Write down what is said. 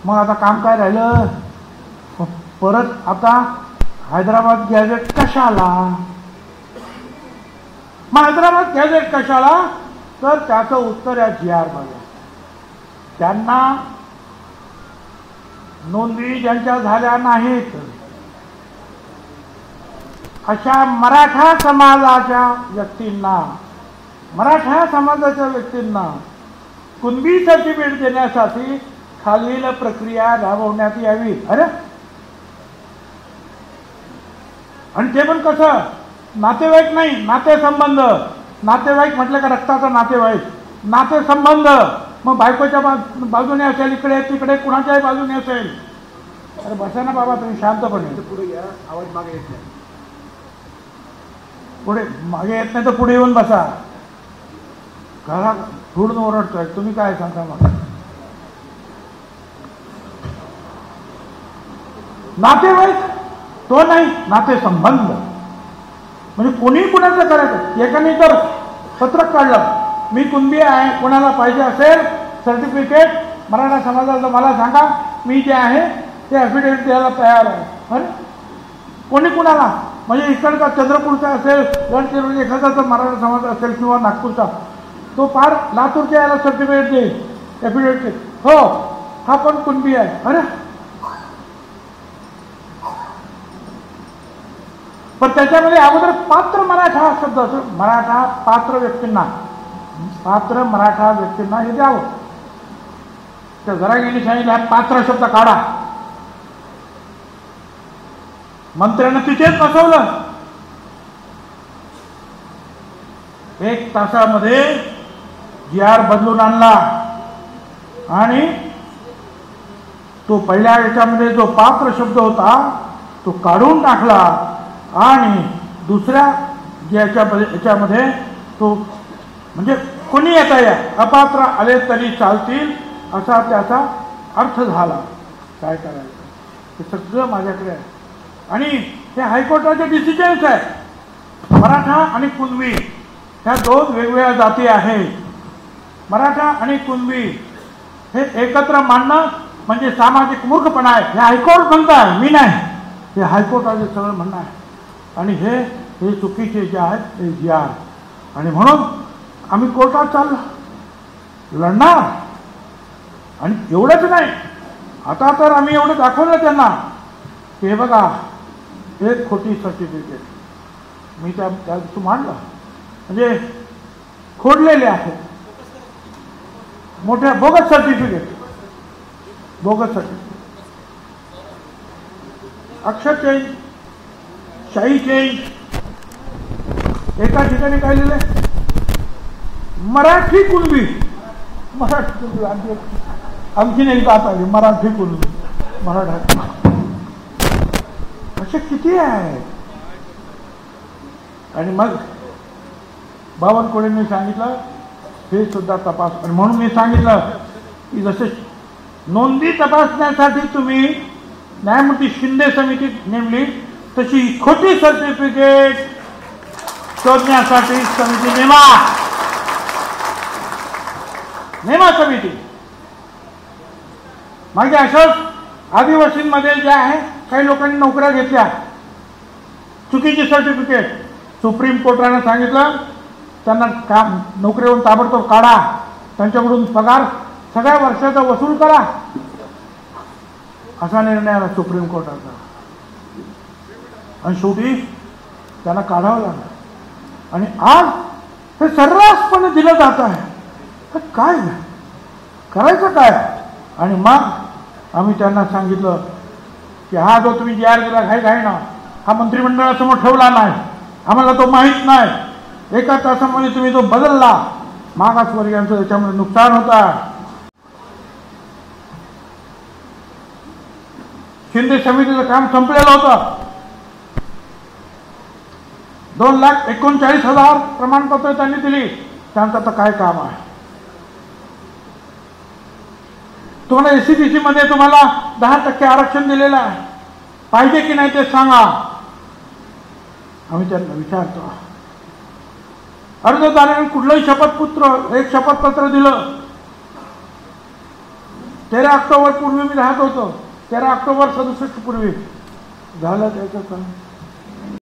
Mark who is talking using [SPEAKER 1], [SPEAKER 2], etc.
[SPEAKER 1] मग आता काम काय राहिलं? परत आता हैदराबाद गॅझेट कशाला? मग हैदराबाद गॅझेट कशाला? तर त्याचं उत्तर या GR मध्ये. त्यांना नोंदणी ज्यांच्या झाल्या नाहीत अशा मराठा समाजाच्या व्यक्तींना कुणबी सर्टिफिकेट देण्यासाठी खालील प्रक्रिया राबवण्यात यावी. अरे, आणि ते पण कसं? नातेवाईक नाही, नातेसंबंध. नातेवाईक म्हटलं का रक्ताचा नातेवाईक, नातेसंबंध. मग बायकोच्या बाजूने असेल, इकडे तिकडे कुणाच्याही बाजूने असेल. अरे बसा ना बाबा, तुम्ही शांतपणे.
[SPEAKER 2] पुढे या, आवाज मागे येत नाही.
[SPEAKER 1] पुढे मागे येत नाही तर पुढे येऊन बसा. घरात धुडून ओरडतोय, तुम्ही काय सांगता मला? नातेवाईक तो नाही, नातेसंबंध. म्हणजे कोणी कुणाचं करायचं. एकाने तर पत्रक काढलं, मी कुणबी आहे, कोणाला पाहिजे असेल सर्टिफिकेट मराठा समाजाचं मला सांगा, मी जे आहे ते ॲफिडेविट द्यायला तयार आहे. अरे, कोणी कुणाला? म्हणजे इकडचा चंद्रपूरचा असेल, गडचिरोली एखादा मराठा समाज असेल किंवा नागपूरचा, तो फार लातूरच्या याला सर्टिफिकेट देईल ॲफिडेविट. हो, हा पण कुणबी आहे. अरे, पण त्याच्यामध्ये अगोदर पात्र मराठा शब्द असतो. मराठा पात्र व्यक्तींना हे द्यावं. तर जरा गेली सांगितलं हा पात्र शब्द काढा. मंत्र्यानं तिथेच बसवलं. 1 तासामध्ये GR बदलून आणला आणि तो पहिल्या याच्यामध्ये जो पात्र शब्द होता तो काढून टाकला आणि दुसऱ्या याच्यामध्ये तो म्हणजे कोणी येता या अपात्र आले तरी चालतील असा त्याचा अर्थ झाला. काय करायचं? हे सगळं माझ्याकडे आहे आणि हे हायकोर्टाचे डिसिजन्स आहे. मराठा आणि कुणबी ह्या 2 वेगवेगळ्या जाती आहेत. मराठा आणि कुणबी हे एकत्र मानणं म्हणजे सामाजिक मूर्खपणा आहे. हे हायकोर्ट म्हणत आहे, मी नाही. हे हायकोर्टाचे सगळं म्हणणं आहे आणि हे चुकीचे जे आहेत ते GR. आणि म्हणून आम्ही कोर्टात चाललो लढणार. आणि एवढंच नाही, आता तर आम्ही एवढं दाखवलं त्यांना की हे बघा, एक खोटी सर्टिफिकेट मी त्या दिवशी मांडलं, म्हणजे खोडलेले आहेत मोठ्या बोगस सर्टिफिकेट. अक्षर चेंज, शाही चेंज. एका ठिकाणी काय लिहिलंय? मराठी कुणबी. आणखीन एक जात आली, मराठी कुणबी. मराठा असे किती आहेत? आणि मग बावनकुळेंनी सांगितलं हे सुद्धा तपास. आणि म्हणून मी सांगितलं की जसे नोंदी तपासण्यासाठी तुम्ही न्यायमूर्ती शिंदे समिती नेमली, तशी खोटी सर्टिफिकेट शोधण्यासाठी समिती नेमा समिती. मागे असंच आदिवासींमध्ये जे आहे काही लोकांनी नोकऱ्या घेतल्या, चुकीची सर्टिफिकेट. सुप्रीम कोर्टाने सांगितलं त्यांना काम नोकरीवरून ताबडतोब काढा, त्यांच्याकडून पगार सगळ्या वर्षाचा वसूल करा, असा निर्णय आला सुप्रीम कोर्टाचा. आणि शेवटी त्यांना काढावं लागलं. आणि आज हे सर्रासपणे दिलं जात आहे. काय करायचं काय? आणि मग आम्ही त्यांना सांगितलं की हा जो तुम्ही GR दिला घाई ना, हा मंत्रिमंडळासमोर ठेवला नाही, आम्हाला तो माहीत नाही. 1 तासामध्ये तुम्ही तो बदलला. मागासवर्गीयांचं त्याच्यामध्ये नुकसान होता. शिंदे समितीचं काम संपलेलं होतं. 2,39,000 प्रमाणपत्र त्यांनी दिली. त्यांचं आता काय काम आहे? तुम्हाला SCBC मध्ये तुम्हाला 10% आरक्षण दिलेलं आहे, पाहिजे की नाही ते सांगा. आम्ही त्यांना विचारतो. अर्जदाराने कुठलंही शपथपत्र, एक शपथपत्र दिलं 13 ऑक्टोबर पूर्वी मी राहत होतो. 13 ऑक्टोबर 67 पूर्वी झालं त्याचं काम.